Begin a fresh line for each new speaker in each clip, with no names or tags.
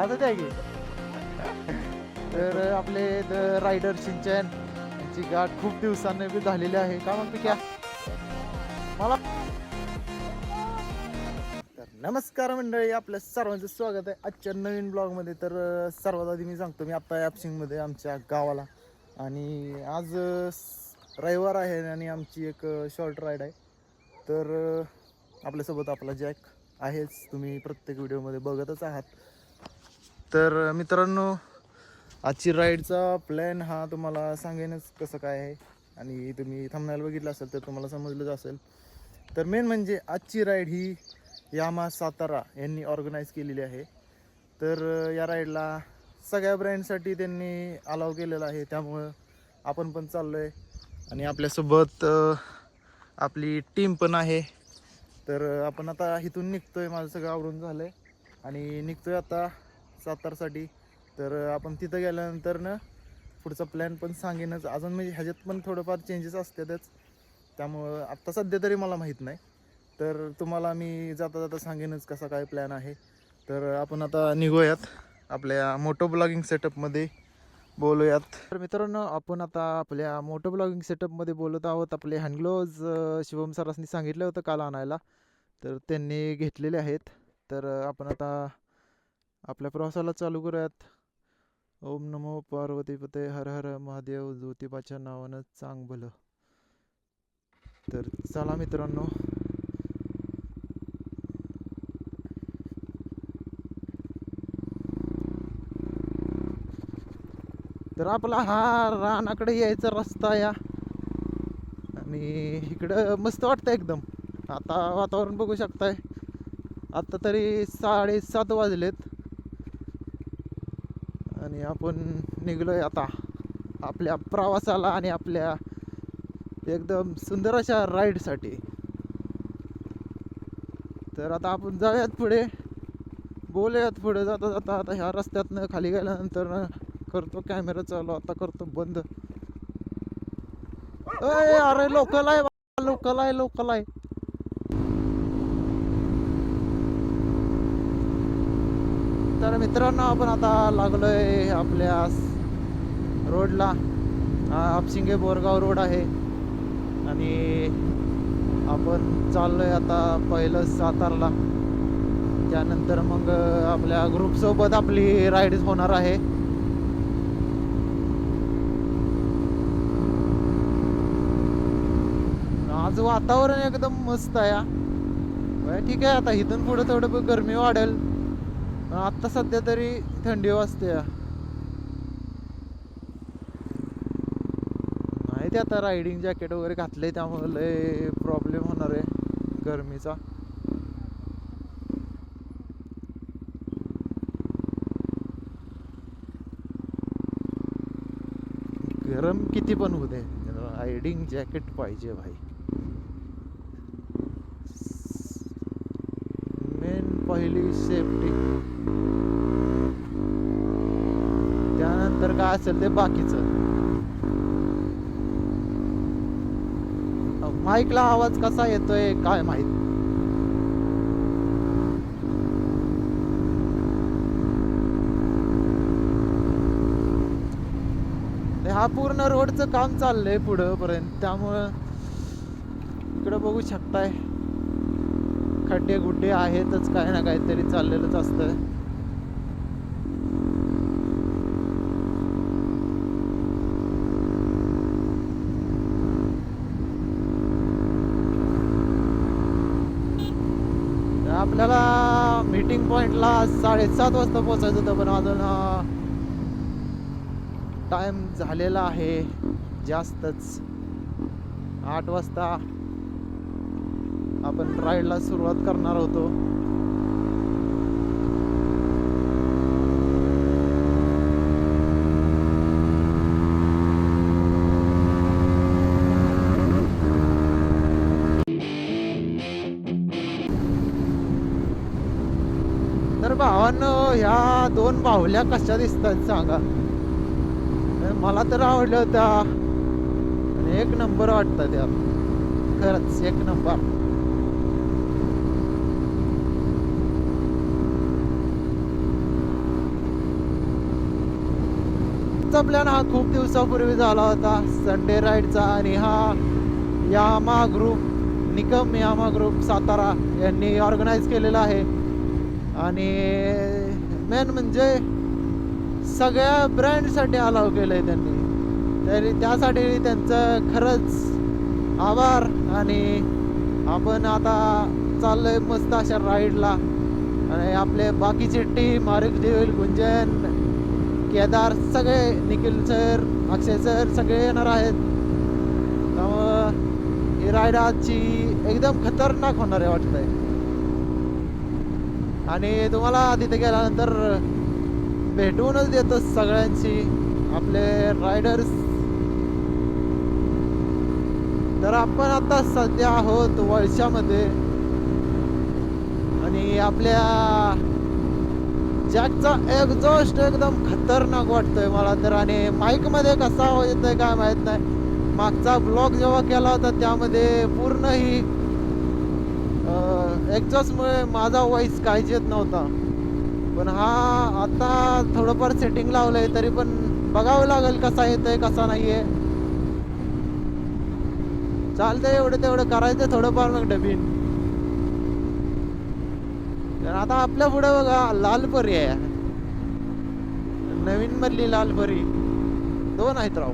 आता त्या की तर आपले द रायडर सिंचन यांची गाठ खूप दिवसांनी बी झालेली आहे का मग क्या मला. तर नमस्कार मंडळी, आपल्या सर्वांचं स्वागत आहे आजच्या नवीन ब्लॉगमध्ये. तर सर्वात आधी मी सांगतो, मी आत्ता ॲपसिंगमध्ये आमच्या गावाला, आणि आज रविवार आहे आणि आमची एक शॉर्ट राईड आहे. तर आपल्यासोबत आपला जॅक आहेच, तुम्ही प्रत्येक व्हिडिओमध्ये बघतच आहात. तर मित्रांनो, आजची राईडचा प्लॅन हा तुम्हाला सांगेनच कसं काय आहे, आणि तुम्ही थंबनेल बघितलं असेल तर तुम्हाला समजलंच असेल. तर मेन म्हणजे आजची राईड ही यामा सातारा यांनी ऑर्गनाईज केलेली आहे. तर या राईडला सगळ्या ब्रँडसाठी त्यांनी अलाव केलेलं आहे, त्यामुळं आपण पण चाललो आहे आणि आपल्यासोबत आपली टीम पण आहे. तर आपण आता इथून निघतो आहे, माझं सगळं आवरून झालं आहे आणि निघतो आहे आता सातारसाठी. तर आपण तिथं गेल्यानंतर ना पुढचा प्लॅन पण सांगेनच अजून, म्हणजे ह्याच्यात पण थोडंफार चेंजेस असतातच, त्यामुळं आत्ता सध्या तरी मला माहीत नाही. तर तुम्हाला मी जाता जाता सांगेनच कसा काय प्लॅन आहे. तर आपण आता निघूयात, आपल्या मोटो ब्लॉगिंग सेटअपमध्ये बोलूयात. तर मित्रांनो, आपण आता आपल्या मोटो ब्लॉगिंग सेटअपमध्ये बोलत आहोत. आपले हँडग्लोव्ज शिवम सरांनी सांगितलं होतं काल आणायला, तर त्यांनी घेतलेले आहेत. तर आपण आता आपल्या प्रवासाला चालू करूयात. ओम नमो पार्वतीपते हर हर महादेव, ज्योतिबाच्या नावानं चांग भलं. तर चला मित्रांनो, तर आपला हा रानाकडे यायचा रस्ता या, आणि इकडं मस्त वाटतं एकदम. आता वातावरण बघू शकताय, आता तरी 7:30 वाजलेत आणि आपण निघलोय आता आपल्या प्रवासाला आणि आपल्या एकदम सुंदर अशा राईडसाठी. तर आता आपण जाऊयात पुढे, बोलूयात पुढे जाता जाता. आता ह्या रस्त्यातनं खाली गेल्यानंतर करतो कॅमेरा चालू, आता करतो बंद. अरे लोकल आहे, लोकल आहे, लोकल आहे. तर मित्रांनो, आपण आता लागलोय आपल्या रोडला. हापसिंगे बोरगाव रोड आहे आणि आपण चाललोय आता पहिलं सातारला. त्यानंतर मग आपल्या ग्रुपसोबत आपली राईड होणार आहे. आज वातावरण एकदम मस्त आहे. ठीक आहे, आता इथून पुढे थोडं गरमी वाढेल, आत्ता सध्या तरी थंडी वाजते. माहिती आता रायडिंग जॅकेट वगैरे घातलंय, त्यामुळे लय प्रॉब्लेम होणार आहे गरमीचा. गरम किती पण होऊ दे, रायडिंग जॅकेट पाहिजे भाई. मेन पहिली सेफ्टी, त्यानंतर काय असेल ते बाकीचं. माईकला आवाज कसा येतोय काय माहित. हा पूर्ण रोडचं काम चाललंय पुढं पर्यंत, त्यामुळं इकडं बघू शकताय खड्डे गुड्डे आहेतच, काय ना काहीतरी चाललेलंच असतं. आपल्याला मीटिंग पॉइंटला 7:30 वाजता पोहोचायचं होतं, पण अजून टाइम झालेला आहे जास्तच. 8 वाजता आपण राईडला सुरुवात करणार होतो. तर भावांनो, ह्या 2 बाहुल्या कशा दिसतात सांगा. मला तर आवडल्या होत्या आणि एक नंबर वाटतात त्या, खरंच एक नंबर. आमचा प्लॅन हा खूप दिवसापूर्वी झाला होता संडे राईडचा, आणि हा Yamaha group, Nikam Yamaha group Satara यांनी ऑर्गनाईज केलेला आहे. आणि मेन म्हणजे सगळ्या ब्रँडसाठी अलाव केलं आहे त्यांनी, तरी त्यासाठी त्यांचं खरंच आभार. आणि आपण आता चाललोय मस्त अशा राईडला, आणि आपले बाकीची टीम आरिफ देवील, गुंजन, केदार, सगळे, निखिल सर, अक्षय सर सगळे येणार आहेत. त्यामुळं ही राईड आजची एकदम खतरनाक होणार आहे वाटतंय. आणि तुम्हाला तिथे गेल्यानंतर भेटूनच देतो सगळ्यांशी आपले रायडर्स. तर आपण आता सध्या आहोत वळशामध्ये, आणि आपल्या जॅकचा एक्झॉस्ट एकदम खतरनाक वाटतोय मला तर. आणि माईक मध्ये कसा येतोय काय माहित नाही. मागचा ब्लॉग जेव्हा केला होता त्यामध्ये पूर्ण ही एक्झॉस्टमुळे माझा वॉइस काहीच येत नव्हता. पण हा आता थोडंफार सेटिंग लावलंय, तरी पण बघावं लागेल कसा येतोय कसा नाहीये. चालतंय, एवढं तेवढं करायचं थोडंफार, मग डबीन. तर आता आपल्या पुढे बघा लालपरी आहे, नवीन मधली लालपरी. 2 आहेत राव.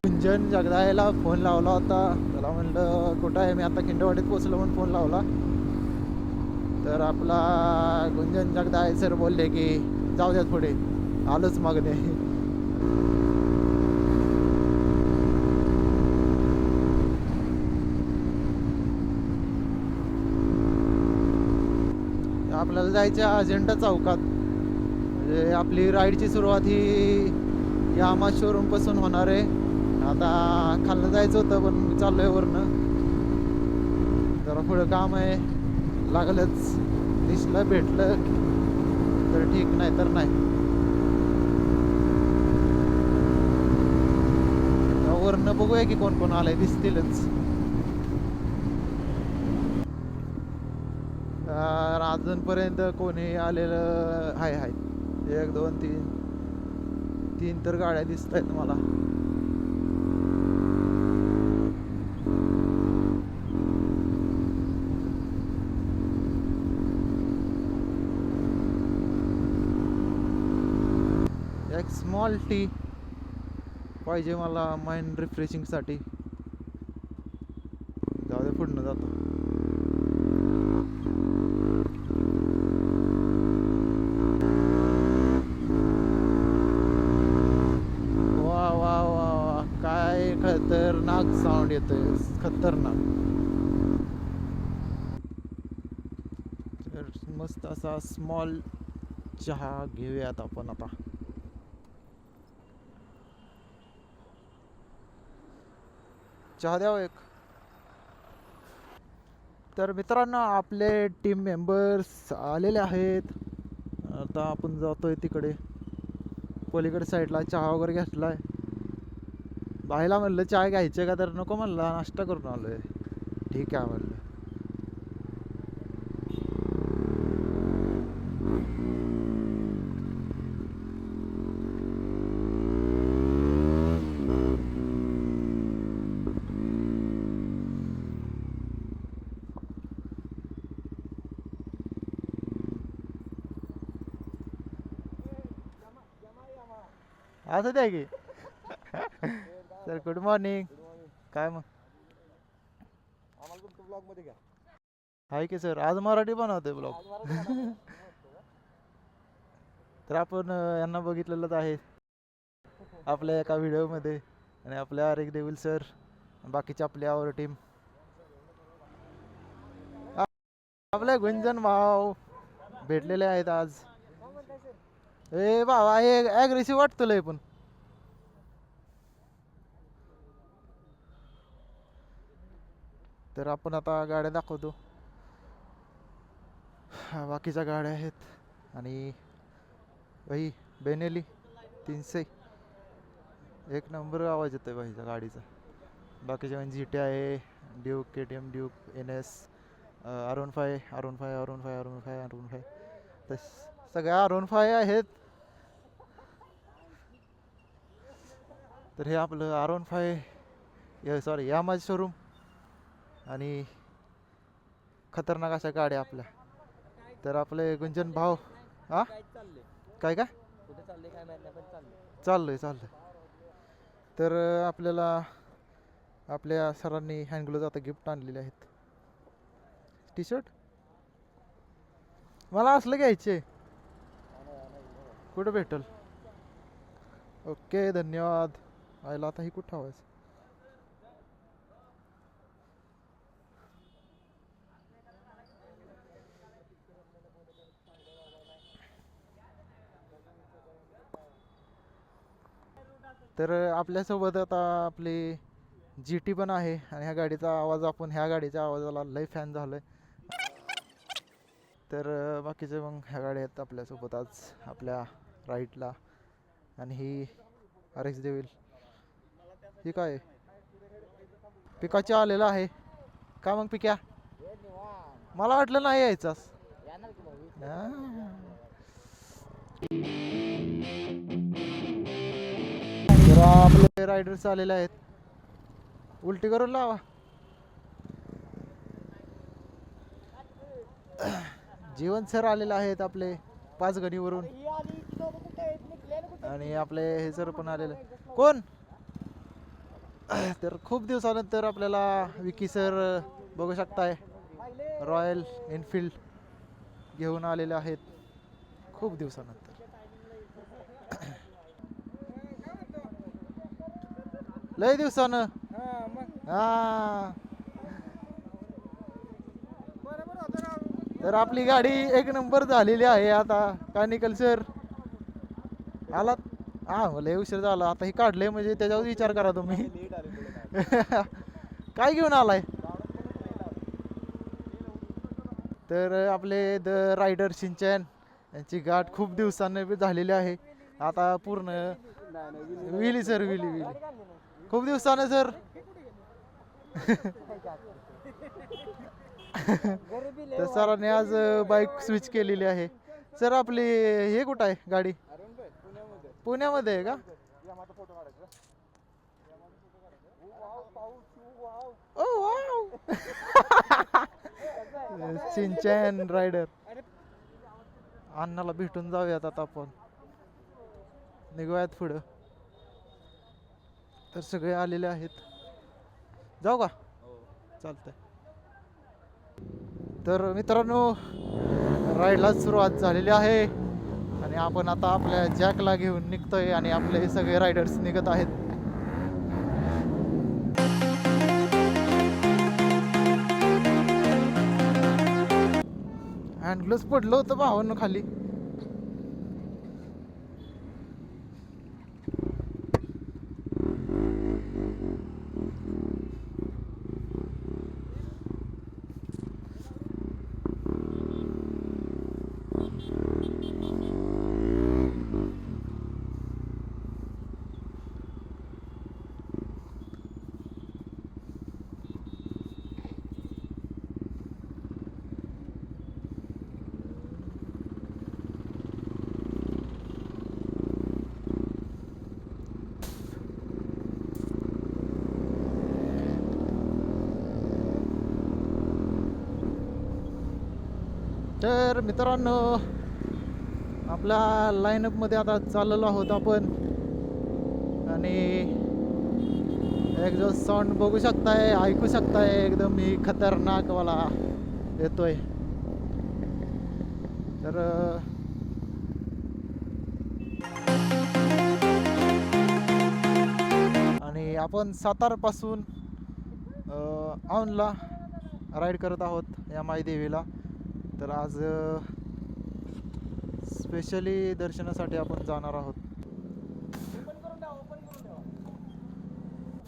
गुंजन जगदायला फोन लावला होता, त्याला म्हणलं कुठं आहे, मी आता खिंडवाडीत पोचलो म्हणून फोन लावला. तर आपला गुंजन जगदाय सर बोलले की जाऊ द्यात पुढे, आलोच मागणे. आपल्याला जायचं अजेंडा चौकात. म्हणजे आपली राईडची सुरुवात ही यामा शोरूम पासून होणार आहे. आता खाल्लं जायचं होतं पण चाललोय वरनं, जरा पुढं काम आहे. लागलंच, दिसलं भेटलं तर ठीक, नाही तर नाही. वरनं बघूया की कोण कोण आलंय, दिसतीलच. अजूनपर्यंत कोणी आलेलं हाय 1 2 3 तर गाड्या दिसत आहेत मला. एक स्मॉल टी पाहिजे मला माइंड रिफ्रेशिंग साठी. जाऊ दे, पुढनं जातो. वा वा वा वा, काय खतरनाक साऊंड येतोय, खतरनाक. तर मस्त असा स्मॉल चहा घेऊयात आपण आता. चहा द्यावं एक. तर मित्रांनो, आपले टीम मेंबर्स आलेले आहेत. आता आपण जातोय तिकडे पलीकडे साईडला, चहा वगैरे घेतलाय. बाईला म्हणलं चहा घ्यायचे का, तर नको म्हणला, नाश्ता करून आलोय. ठीक आहे म्हणलं. असं द्या की. Sir good morning. काय मग ब्लॉग मध्ये घ्या. हाय की सर, आज मराठी बनवते ब्लॉग. तर आपण यांना बघितलेलंच आहे आपल्या एका व्हिडिओमध्ये. आणि आपल्या आरिफ देविल सर, बाकीच्या आपल्या आवर टीम, आपले गुंजन भाव भेटलेले आहेत आज. ए भावा, ॲग्रेसिव्ह वाटतो लय पण. तर आपण आता गाड्या दाखवतो, बाकीच्या गाड्या आहेत. आणि भाई बेनेली 300, एक नंबर आवाज येतोय भाईच्या गाडीचा. बाकीचे म्हणजे जी टी आहे, duke, K T M, duke, N S, R15, R15 तर सगळ्या R15 आहेत. तर हे आपलं R15 सॉरी यामाझ शोरूम आणि खतरनाक अशा गाड्या आपल्या. तर आपले गुंजन भाव हा काय काय चाललंय. तर आपल्याला आपल्या सरांनी हँडग्लोव्ज आता गिफ्ट आणलेले आहेत. टी शर्ट मला असलं घ्यायचे. कुठं भेटल? ओके धन्यवाद. आयला आता ही कुठं ठेवायचं? तर आपल्यासोबत आता आपली जी टी पण आहे आणि ह्या गाडीचा आवाज आपण ह्या गाडीच्या आवाजाला लय फॅन झालोय. तर बाकीचे मग ह्या गाड्या आहेत आपल्यासोबत आज आपल्या राईटला. आणि ही RX देवील ही काय पिकाच्या आलेला आहे का मग पिक्या? मला वाटलं नाही यायचाच. तर आपले रायडर्स आलेले आहेत. उलटी करून लावा. जीवन सर आलेले आहेत आपले पाचगणीवरून. आणि आपले हे सर पण आलेले. कोण? तर खूप दिवसानंतर आपल्याला विकी सर बघू शकताय रॉयल एनफिल्ड घेऊन आलेले आहेत खूप दिवसानंतर. लय दिवसानं. हा तर आपली गाडी एक नंबर झालेली आहे आता. कानिकल सर आलात? हा लय उशीर झाला. आता ही काढले म्हणजे त्याच्यावर विचार करा तुम्ही. काय घेऊन आलाय? तर आपले द रायडर सिंचन यांची गाठ खूप दिवसांनी झालेली आहे आता पूर्ण. विली सर विली खूप दिवसानं सर. तर सरांनी आज बाईक स्विच केलेली आहे. सर आपली हे कुठं आहे गाडी? पुण्यामध्ये आहे का? ओ वाव. सिंचन रायडर. अण्णाला भेटून जाऊयात आता आपण. निघूयात पुढं. तर सगळे आलेले आहेत. जाऊ का? चालतंय. तर मित्रांनो राईडला सुरुवात झालेली आहे आणि आपण आता आपल्या जॅकला घेऊन निघतोय आणि आपले सगळे रायडर्स निघत आहेत. हँडग्लोव्स पडलं होतं भावांनो खाली. तर मित्रांनो आपल्या लाईनअपमध्ये आता चाललेलो आहोत आपण आणि एक जो साऊंड बघू शकताय ऐकू शकताय एकदम मी खतरनाक वाला येतोय. तर आणि आपण सातारपासून औंधला राईड करत आहोत या माई देवीला. तर आज स्पेशली दर्शनासाठी आपण जाणार आहोत.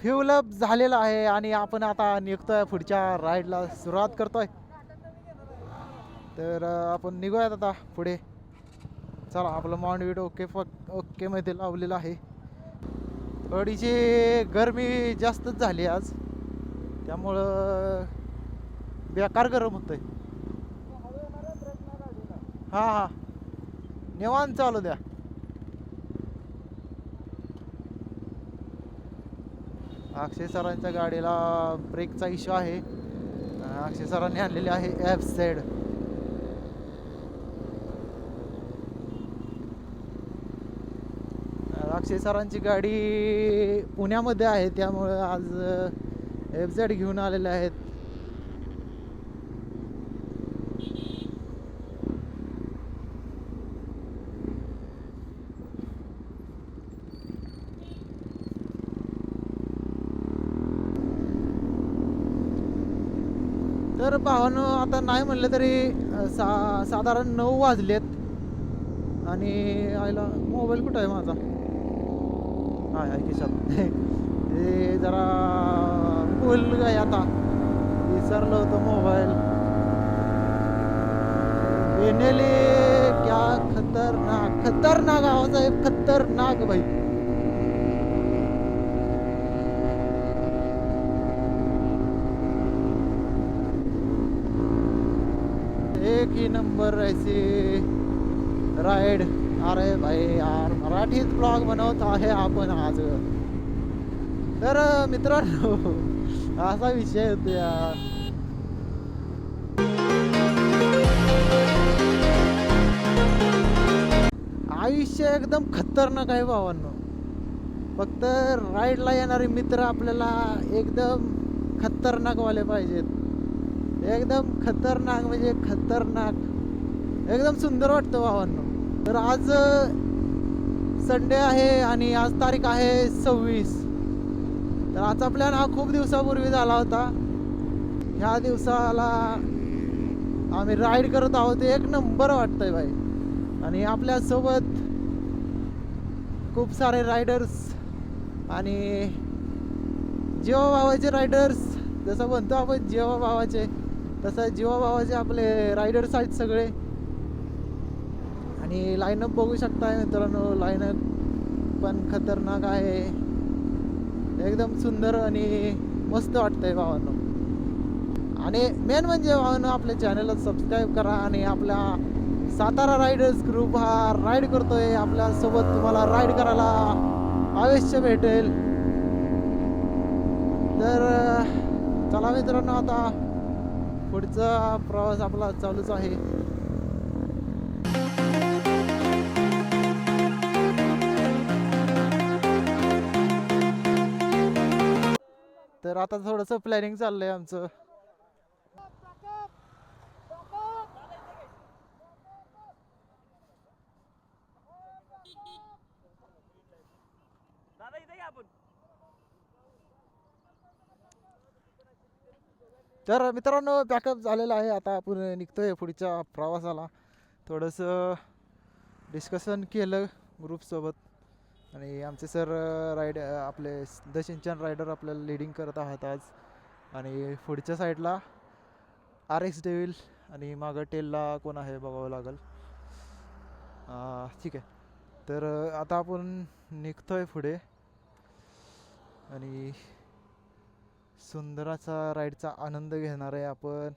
फ्यूल अप झालेला आहे आणि आपण आता निघतोय पुढच्या राईडला सुरुवात करतोय. तर आपण निघूयात आता पुढे. चला आपलं माउंट व्हिडिओ ओके मध्ये लावलेलं आहे. थोडीशी गरमी जास्तच झाली आज. त्यामुळं बेकार गरम होतंय. हां हां, निवांत चालू द्या. अक्षय सरांच्या गाडीला ब्रेकचा इश्यू आहे. अक्षय सरांनी आणलेली आहे F-Z. अक्षय सरांची गाडी पुण्यामध्ये आहे, त्यामुळे आज F-Z घेऊन आलेले आहेत. तर भावानं आता नाही म्हणलं तरी साधारण 9 वाजलेत. आणि आईला मोबाईल कुठं आहे माझा? हाय हाय खिशात. ते जरा फुल काय आता विसरलं होतं मोबाईल. बेनेले क्या खतरनाक खतरनाक आवाज आहे, खतरनाक भाई. एक ही नंबर ऐसी राइड. अरे भाई यार, मराठीत ब्लॉग बनवत आहे आपण आज. तर मित्रांनो, असा विषय होतो यार. आयुष्य एकदम खतरनाक आहे भावांनो. फक्त राईडला येणारे मित्र आपल्याला एकदम खतरनाक वाले पाहिजेत. एकदम खतरनाक म्हणजे खतरनाक, एकदम सुंदर वाटतं भावांनो. तर आज संडे आहे आणि आज तारीख आहे 26. तर आजचा प्लॅन हा खूप दिवसापूर्वी झाला होता. ह्या दिवसाला आम्ही राईड करत आहोत. एक नंबर वाटतंय भाई. आणि आपल्यासोबत खूप सारे रायडर्स आणि जीवा भावाचे रायडर्स. जसं म्हणतो आपण जीवा भावाचे, तसं जीवा भावाचे आपले रायडर्स आहेत सगळे. आणि लाईनअप बघू शकताय मित्रांनो, लाईनअप पण खतरनाक आहे. एकदम सुंदर आणि मस्त वाटतंय भावांनो. आणि मेन म्हणजे भावांनो, आपल्या चॅनलला सबस्क्राईब करा. आणि आपल्या सातारा रायडर्स ग्रुप हा राईड करतोय आपल्यासोबत. तुम्हाला राईड करायला अवश्य भेटेल. तर चला मित्रांनो, आता पुढचा प्रवास आपला चालूच आहे. तर आता थोडंसं प्लॅनिंग चाललंय आमचं. तर मित्रांनो, पॅकअप झालेला आहे. आता आपण निघतोय पुढच्या प्रवासाला. थोडंसं डिस्कशन केलं ग्रुपसोबत. आणि आमचे सर राईड आपले द सिंचन रायडर आपल्याला लिडिंग करत आहात आज. आणि पुढच्या साईडला RX डेव्हिल आणि मागं टेलला कोण आहे बघावं लागेल. ठीक आहे. तर आता आपण निघतोय पुढे आणि सुंदराचा राईडचा आनंद घेणार आहे आपण.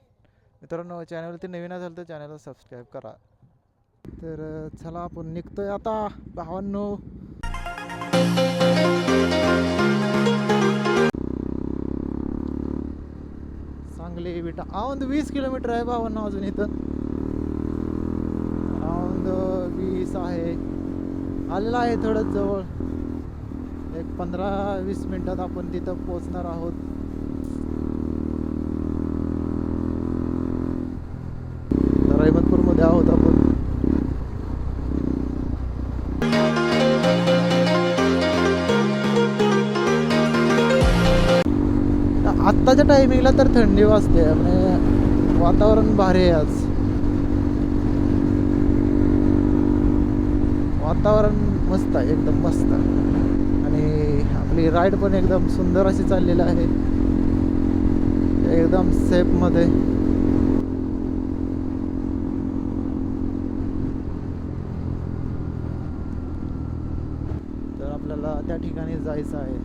मित्रांनो, चॅनलवरती नवीन असेल तर चॅनलला सबस्क्राईब करा. तर चला आपण निघतोय आता भावांनो. सांगली बेटा औंध 20 किलोमीटर आहे भावांनो. अजून इथं औंध 20 आहे. आलेला आहे थोडं जवळ. एक 15-20 मिनिटात आपण तिथं पोहोचणार आहोत. अहमदपूरमध्ये आहोत आपण. आत्ताच्या टायमिंगला तर थंडी वाजते आणि वातावरण भारी आहे आज. वातावरण मस्त आहे, एकदम मस्त. आणि आपली राईड पण एकदम सुंदर अशी चाललेली आहे, एकदम सेफमध्ये. तर आपल्याला त्या ठिकाणी जायचं आहे.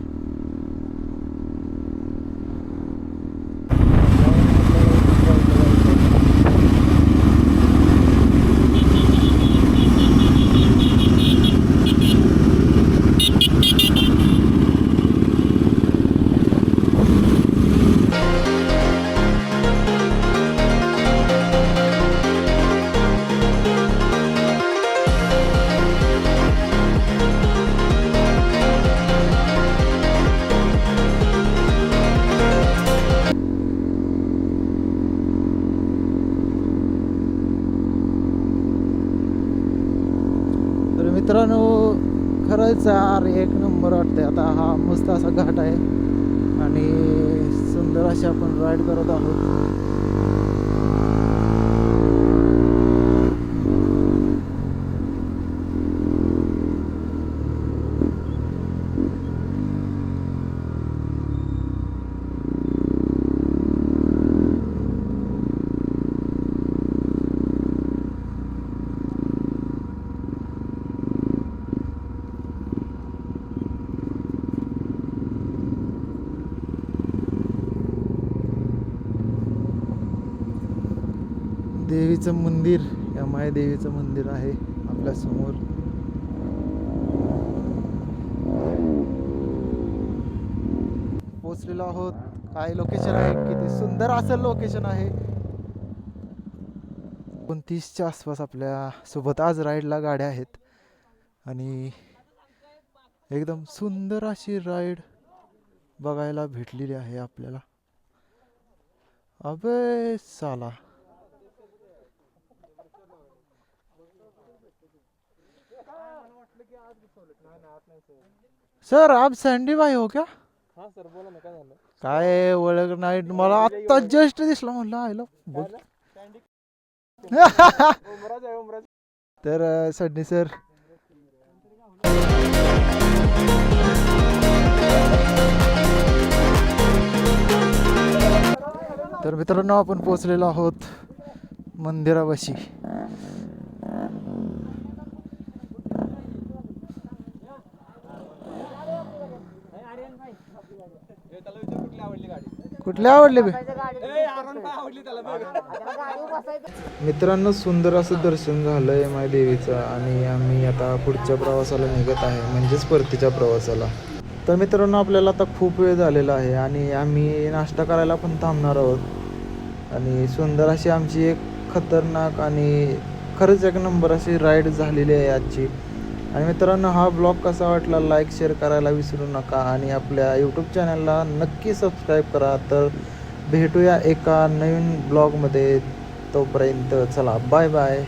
खरंच यार एक नंबर वाटतंय. आता हा मस्त असा घाट आहे आणि सुंदर अशी आपण राईड करत आहोत. देवीचं मंदिर, या मायदेवीचं मंदिर आहे आपल्या समोर. पोचलेलो आहोत. काय लोकेशन आहे, किती सुंदर असं लोकेशन आहे. 29च्या आसपास आपल्या सोबत आज राईडला गाड्या आहेत आणि एकदम सुंदर अशी राईड बघायला भेटलेली आहे आपल्याला. अबे साला, सर आप सँडी भाई हो क्या?
हाँ सर बोला ना, काय झालं?
काय ओळख नाही मला, आत्ता जस्ट दिसला म्हणलं आयला बोल.
ओमराज आहे, ओमराज.
तर सडनी सर तर मित्रांनो आपण पोचलेलो आहोत मंदिरापाशी.
त्याला विचार कुठली आवडली गाडी?
कुठली आवडली बे?
आवडली त्याला बघ.
मित्रांनो सुंदर असं दर्शन झालंय माय देवीचं आणि आम्ही आता पुढच्या प्रवासाला निघत आहे, म्हणजेच परतीच्या प्रवासाला. तर मित्रांनो आपल्याला आता खूप वेळ झालेला आहे आणि आम्ही नाश्ता करायला पण थांबणार आहोत आणि सुंदर अशी आमची एक खतरनाक आणि खरंच एक नंबर अशी राईड झालेली आहे आजची. आणि मित्रांनो हा ब्लॉग कसा वाटला लाईक शेअर करायला विसरू नका आणि आपल्या यूट्यूब चॅनलला नक्की सबस्क्राईब करा. तर भेटूया एका नवीन ब्लॉगमध्ये, तोपर्यंत चला बाय बाय.